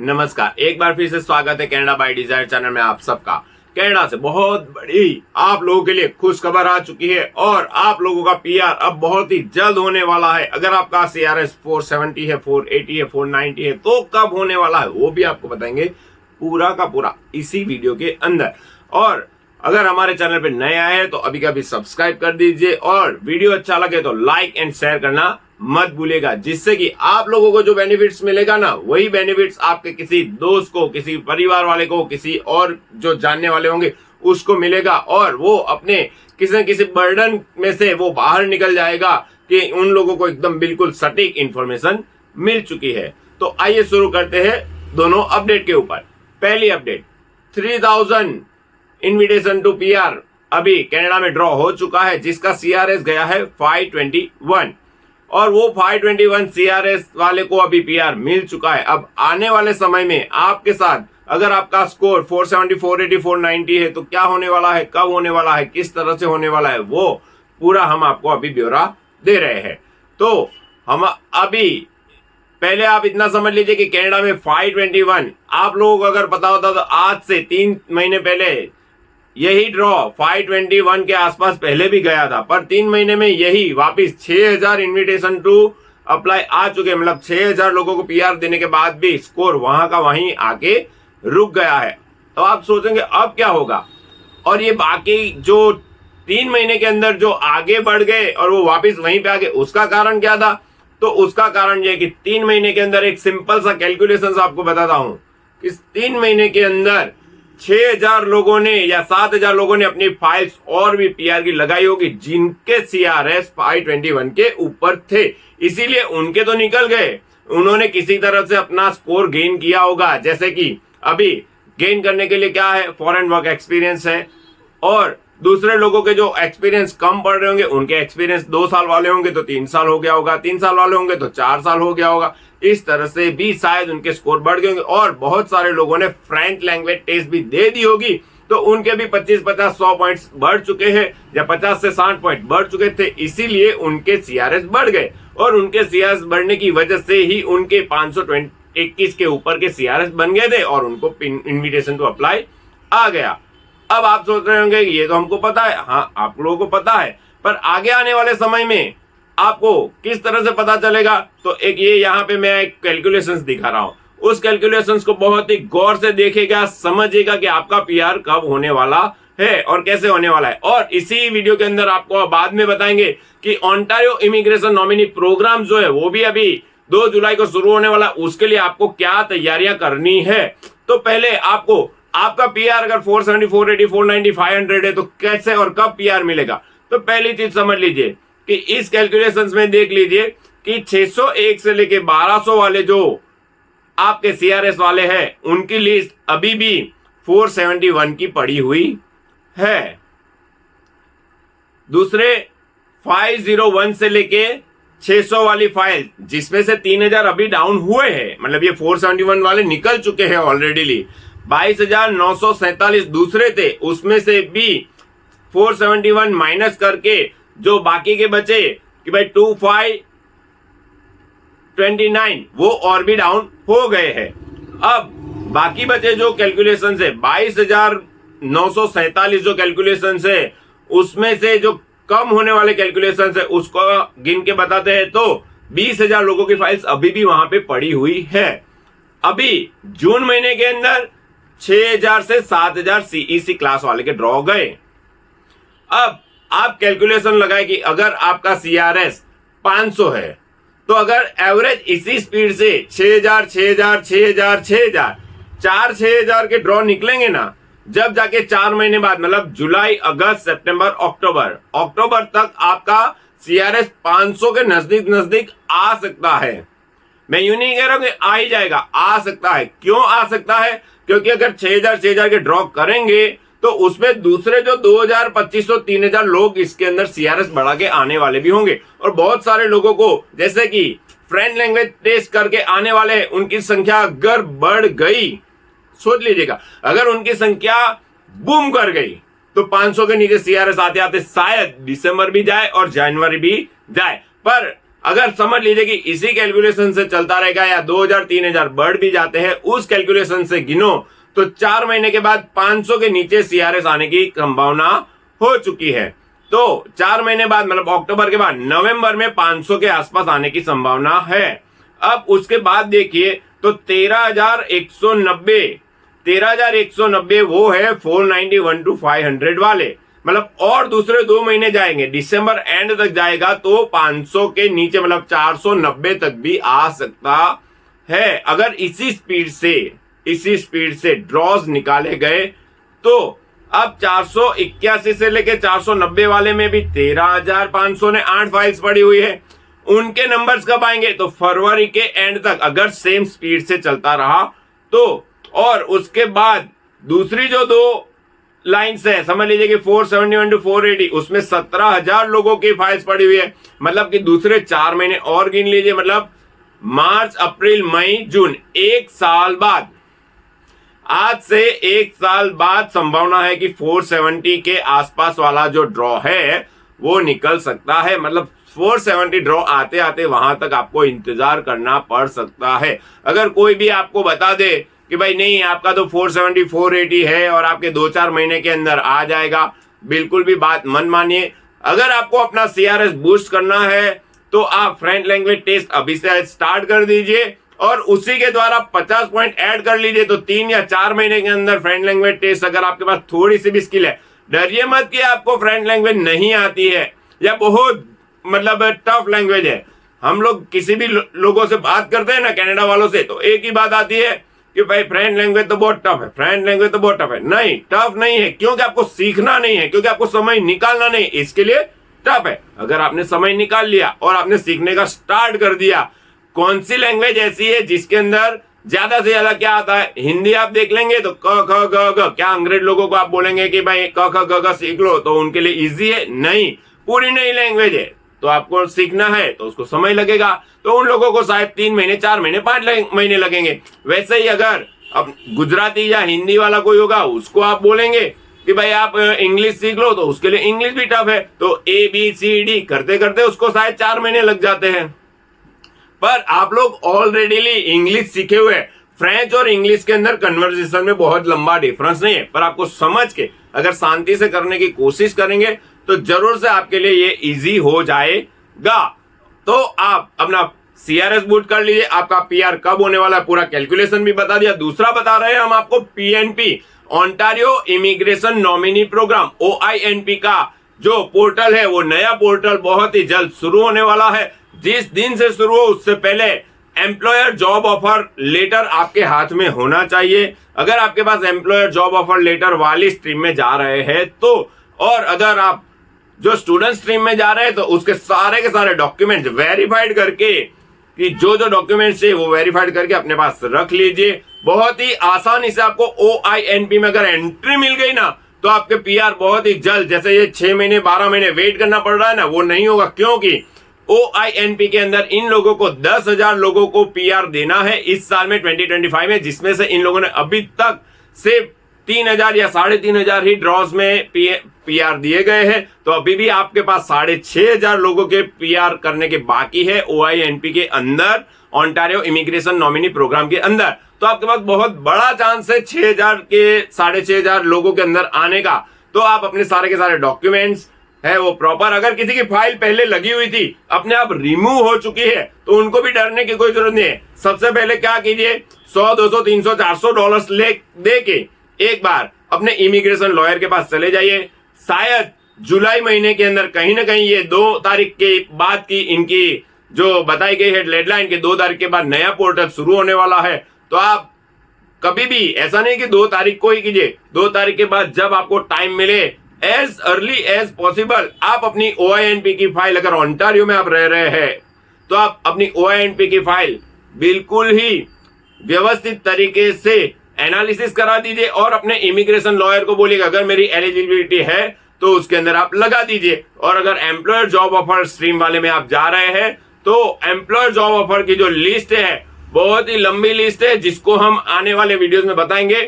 नमस्कार, एक बार फिर से स्वागत है कनाडा बाय डिजायर चैनल में आप सबका। कनाडा से बहुत बड़ी आप लोगों के लिए खुश खबर आ चुकी है और आप लोगों का पीआर अब बहुत ही जल्द होने वाला है। अगर आपका सीआरएस 470 है, 480 है, 490 है तो कब होने वाला है वो भी आपको बताएंगे पूरा का पूरा इसी वीडियो के अंदर। और अगर हमारे चैनल पे नए आए हैं तो अभी का अभी सब्सक्राइब कर दीजिए और वीडियो अच्छा लगे तो लाइक एंड शेयर करना मत भूलिएगा, जिससे कि आप लोगों को जो बेनिफिट्स मिलेगा ना वही बेनिफिट्स आपके किसी दोस्त को, किसी परिवार वाले को, किसी और जो जानने वाले होंगे उसको मिलेगा और वो अपने किसी न किसी बर्डन में से वो बाहर निकल जाएगा कि उन लोगों को एकदम बिल्कुल सटीक इंफॉर्मेशन मिल चुकी है। तो आइए शुरू करते हैं दोनों अपडेट के ऊपर। पहली अपडेट, 3000 इन्विटेशन टू पीआर अभी कनाडा में ड्रॉ हो चुका है, जिसका सीआरएस गया है 521 और वो 521 सीआरएस वाले को अभी पीआर मिल चुका है। अब आने वाले समय में आपके साथ अगर आपका स्कोर 470, 480, 490 है तो क्या होने वाला है, कब होने वाला है, किस तरह से होने वाला है, वो पूरा हम आपको अभी ब्यौरा दे रहे हैं। तो हम अभी पहले आप इतना समझ लीजिए कि कनाडा में 521 आप लोगों को अगर पता होता तो आज से 3 महीने पहले यही ड्रॉ 521 के आसपास पहले भी गया था, पर 3 महीने में यही वापिस 6000 इन्विटेशन टू अप्लाई आ चुके, मतलब 6000 लोगों को पीआर देने के बाद भी स्कोर वहां का वहीं आके रुक गया है। तो आप सोचेंगे अब क्या होगा, और ये बाकी जो 3 महीने के अंदर जो आगे बढ़ गए और वो वापिस वहीं पे आ गए, उसका कारण क्या था? तो उसका कारण ये कि 3 महीने के अंदर एक सिंपल सा कैलकुलेशन आपको बताता हूं। इस 3 महीने के अंदर 6000 लोगों ने या 7000 लोगों ने अपनी फाइल्स और भी पीआर की लगाई होगी, जिनके सीआरएस 521 के ऊपर थे, इसीलिए उनके तो निकल गए। उन्होंने किसी तरह से अपना स्कोर गेन किया होगा, जैसे कि अभी गेन करने के लिए क्या है, फॉरेन वर्क एक्सपीरियंस है, और दूसरे लोगों के जो एक्सपीरियंस कम पड़ रहे होंगे उनके एक्सपीरियंस 2 साल वाले होंगे तो 3 साल हो गया होगा, 3 साल वाले होंगे तो 4 साल हो गया होगा। इस तरह से भी शायद उनके स्कोर बढ़ गए होंगे और बहुत सारे लोगों ने फ्रेंच लैंग्वेज टेस्ट भी दे दी होगी, तो उनके भी 25, 50, 100 पॉइंट्स बढ़ चुके हैं या 50 से 60 पॉइंट बढ़ चुके थे, इसीलिए उनके सीआरएस बढ़ गए और उनके सीआरएस बढ़ने की वजह से ही उनके 521 के ऊपर के सीआरएस बन गए थे और उनको इन्विटेशन टू अप्लाई आ गया। अब आप सोच रहे होंगे ये तो हमको पता है, हाँ आप लोगों को पता है, पर आगे आने वाले समय में आपको किस तरह से पता चलेगा? तो एक ये यहाँ पे मैं एक कैलकुलेशंस दिखा रहा हूँ, उस कैलकुलेशंस को बहुत ही गौर से देखेगा, समझिएगा कि आपका पीआर कब होने वाला है और कैसे होने वाला है। और इसी वीडियो के अंदर आपको बाद में बताएंगे कि ओंटारियो इमिग्रेशन नॉमिनी प्रोग्राम जो है वो भी अभी 2 जुलाई को शुरू होने वाला, उसके लिए आपको क्या तैयारियां करनी है। तो पहले आपको आपका पीआर अगर 470, 480, 490, 500 है तो कैसे और कब पीआर मिलेगा? तो पहली चीज समझ लीजिए कि इस कैलकुलेशंस में देख लीजिए कि 601 से लेके 1200 वाले जो आपके सीआरएस वाले हैं उनकी लिस्ट अभी भी 471 की पड़ी हुई है। दूसरे 501 से लेके 600 वाली फाइल, जिसमें से 3000 अभी डाउन हुए हैं, मतलब ये 471 वाले निकल चुके हैं ऑलरेडी। 22,947 दूसरे थे, उसमें से भी 471 माइनस करके जो बाकी के बचे कि भाई 2529 वो और भी डाउन हो गए हैं। अब बाकी बचे जो कैलकुलेशन है 22,947 जो कैलकुलेशन है उसमें से जो कम होने वाले कैलकुलेशन है उसको गिन के बताते हैं तो 20,000 लोगों की फाइल्स अभी भी वहां पे पड़ी हुई है। अभी जून महीने के अंदर 6000 से 7000 सीईसी क्लास वाले के ड्रॉ गए। अब आप कैलकुलेशन लगाए कि अगर आपका सीआरएस 500 है तो अगर एवरेज इसी स्पीड से 6000, 6000, 6000, 6000, 4-6000 के ड्रॉ निकलेंगे ना, जब जाके 4 महीने बाद मतलब जुलाई, अगस्त, सितंबर, अक्टूबर तक आपका सीआरएस 500 के नजदीक नजदीक आ सकता है। मैं यूं नहीं कह रहा हूं कि आ ही जाएगा, आ सकता है। क्यों आ सकता है? क्योंकि अगर 6000 के ड्रॉ करेंगे तो उसमें दूसरे जो 2000, 2500, 3000 लोग इसके अंदर सीआरएस बढ़ा के आने वाले भी होंगे और बहुत सारे लोगों को जैसे कि फ्रेंच लैंग्वेज टेस्ट करके आने वाले हैं, उनकी संख्या अगर बढ़ गई, सोच लीजिएगा अगर उनकी संख्या बूम कर गई तो 500 के नीचे सीआरएस आते आते शायद दिसंबर भी जाए और जनवरी भी जाए। पर अगर समझ लीजिए कि इसी कैलकुलेशन से चलता रहेगा या 2000 3000 बढ़ भी जाते हैं, उस कैलकुलेशन से गिनो तो 4 महीने के बाद 500 के नीचे सीआरएस आने की संभावना हो चुकी है। तो 4 महीने बाद मतलब अक्टूबर के बाद नवंबर में 500 के आसपास आने की संभावना है। अब उसके बाद देखिए तो 13,190 वो है 491 to 500 वाले, मतलब और दूसरे 2 महीने जाएंगे, दिसंबर एंड तक जाएगा तो 500 के नीचे मतलब 490 तक भी आ सकता है। अगर इसी स्पीड से ड्रॉज निकाले गए तो अब 481 से लेके 490 वाले में भी 13,500 ने 8 फाइल्स पड़ी हुई है। उनके नंबर्स कब आएंगे तो फरवरी के एंड तक, अगर सेम स्पीड से चलता रहा तो। और उसके बाद दूसरी जो 2 लाइन्स है, समझ लीजिए कि 471 to 480, उसमें 17,000 लोगों की फाइल्स पड़ी हुई है। मतलब कि दूसरे 4 महीने और गिन लीजिए, मतलब मार्च अप्रैल मई जून, 1 साल बाद, आज से 1 साल बाद संभावना है कि 470 के आसपास वाला जो ड्रॉ है वो निकल सकता है। मतलब 470 ड्रॉ आते आते वहां तक आपको इंतजार करना पड़ सकता है। अगर कोई भी आपको बता दे कि भाई नहीं आपका तो 470 480 है और आपके 2-4 महीने के अंदर आ जाएगा, बिल्कुल भी बात मन मानिए। अगर आपको अपना सीआरएस बूस्ट करना है तो आप फ्रेंच लैंग्वेज टेस्ट अभी से स्टार्ट कर दीजिए और उसी के द्वारा 50 पॉइंट ऐड कर लीजिए। तो 3 या 4 महीने के अंदर फ्रेंच लैंग्वेज टेस्ट, अगर आपके पास थोड़ी सी भी स्किल है, डरिए मत कि आपको फ्रेंच लैंग्वेज नहीं आती है या बहुत मतलब टफ लैंग्वेज है। हम लोग किसी भी लोगों से बात करते हैं ना, कनाडा वालों से, तो एक ही बात आती है कि भाई फ्रेंच लैंग्वेज तो बहुत टफ है, फ्रेंच लैंग्वेज तो बहुत टफ है। नहीं, टफ नहीं है, क्योंकि आपको सीखना नहीं है, क्योंकि आपको समय निकालना नहीं, इसके लिए टफ है। अगर आपने समय निकाल लिया और आपने सीखने का स्टार्ट कर दिया, कौन सी लैंग्वेज ऐसी है जिसके अंदर ज्यादा से ज्यादा क्या आता है? हिंदी आप देख लेंगे तो क ख ग घ, क्या अंग्रेज लोगों को आप बोलेंगे कि भाई क ख ग घ सीख लो तो उनके लिए इजी है? नहीं, पूरी नई लैंग्वेज है, तो आपको सीखना है तो उसको समय लगेगा। तो उन लोगों को शायद 3 महीने 4 महीने 5 महीने लगेंगे। वैसे ही अगर अब गुजराती या हिंदी वाला कोई होगा, उसको आप बोलेंगे कि भाई आप इंग्लिश सीख लो, तो उसके लिए इंग्लिश भी टफ है। तो ABCD करते करते उसको शायद 4 महीने लग जाते हैं। पर आप लोग ऑलरेडी इंग्लिश सीखे हुए हैं। फ्रेंच और इंग्लिश के अंदर कन्वर्सेशन में बहुत लंबा डिफरेंस नहीं है, पर आपको समझ के अगर शांति से करने की कोशिश करेंगे तो जरूर से आपके लिए ये इजी हो जाएगा। तो आप अपना सीआरएस बूट कर लीजिए। आपका पीआर कब होने वाला है पूरा कैलकुलेशन भी बता दिया। दूसरा बता रहे हैं हम आपको PNP, Ontario immigration nominee program, OINP का जो पोर्टल है, वो नया पोर्टल बहुत ही जल्द शुरू होने वाला है। जिस दिन से शुरू हो उससे पहले एम्प्लॉयर जॉब ऑफर लेटर आपके हाथ में होना चाहिए। अगर आपके पास एम्प्लॉयर जॉब ऑफर लेटर वाली स्ट्रीम में जा रहे हैं तो, और अगर आप जो स्टूडेंट स्ट्रीम में जा रहे हैं तो उसके सारे के सारे डॉक्यूमेंट वेरीफाइड करके, कि जो जो डॉक्यूमेंट्स है वो वेरीफाइड करके अपने पास रख लीजिए। बहुत ही आसानी से आपको OINP में अगर एंट्री मिल गई ना तो आपके पीआर बहुत ही जल्द, जैसे ये 6 महीने 12 महीने वेट करना पड़ रहा है ना, वो नहीं होगा। क्योंकि OINP के अंदर इन लोगों को 10,000 लोगों को पीआर देना है इस साल में 2025 में, जिसमें से इन लोगों ने अभी तक सिर्फ 3,000 या 3,500 ही ड्रॉज में पीआर दिए गए हैं। तो अभी भी आपके पास 6,500 लोगों के पीआर करने के बाकी है OINP के अंदर, ओंटारियो इमिग्रेशन नॉमिनी प्रोग्राम के अंदर। तो आपके पास बहुत बड़ा चांस है 6,000 के 6,500 लोगों के अंदर आने का। तो आप अपने सारे के सारे डॉक्यूमेंट्स है वो प्रॉपर, अगर किसी की फाइल पहले लगी हुई थी अपने आप रिमूव हो चुकी है तो उनको भी डरने की कोई जरूरत नहीं है। सबसे पहले क्या कीजिए, 100 200 300 400 डॉलर्स दे के एक बार अपने इमिग्रेशन लॉयर के पास चले जाइए। शायद जुलाई महीने के अंदर कहीं ना कहीं ये 2 तारीख के बाद की इनकी जो बताई गई है डेडलाइन के 2 तारीख के बाद नया पोर्टल शुरू होने वाला है। तो आप कभी भी ऐसा नहीं कि 2 तारीख को ही कीजिए, 2 तारीख के बाद जब आपको टाइम मिले एज अर्ली एज पॉसिबल आप अपनी OINP की फाइल, अगर ओंटारियो में आप रह रहे हैं तो आप अपनी OINP की फाइल बिल्कुल ही व्यवस्थित तरीके से एनालिसिस करा दीजिए और अपने इमिग्रेशन लॉयर को बोलिएगा अगर मेरी एलिजिबिलिटी है तो उसके अंदर आप लगा दीजिए। और अगर एम्प्लॉयर जॉब ऑफर स्ट्रीम वाले में आप जा रहे हैं तो एम्प्लॉयर जॉब ऑफर की जो लिस्ट है बहुत ही लंबी लिस्ट है, जिसको हम आने वाले वीडियोस में बताएंगे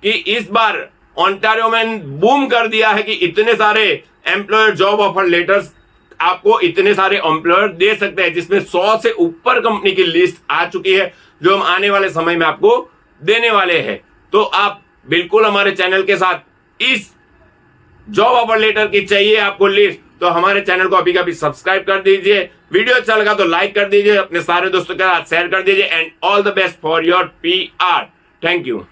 कि इस बार ओंटारियो में बूम कर दिया है कि इतने सारे एम्प्लॉयर जॉब ऑफर लेटर्स आपको इतने सारे एम्प्लॉयर दे सकते हैं, जिसमें 100 से ऊपर कंपनी की लिस्ट आ चुकी है जो हम आने वाले समय में आपको देने वाले हैं। तो आप बिल्कुल हमारे चैनल के साथ इस जॉब ऑफर लेटर की चाहिए आपको लिस्ट, तो हमारे चैनल को अभी कभी सब्सक्राइब कर दीजिए। वीडियो अच्छा लगा तो लाइक कर दीजिए, अपने सारे दोस्तों के साथ शेयर कर दीजिए। And all the best for your PR। Thank you.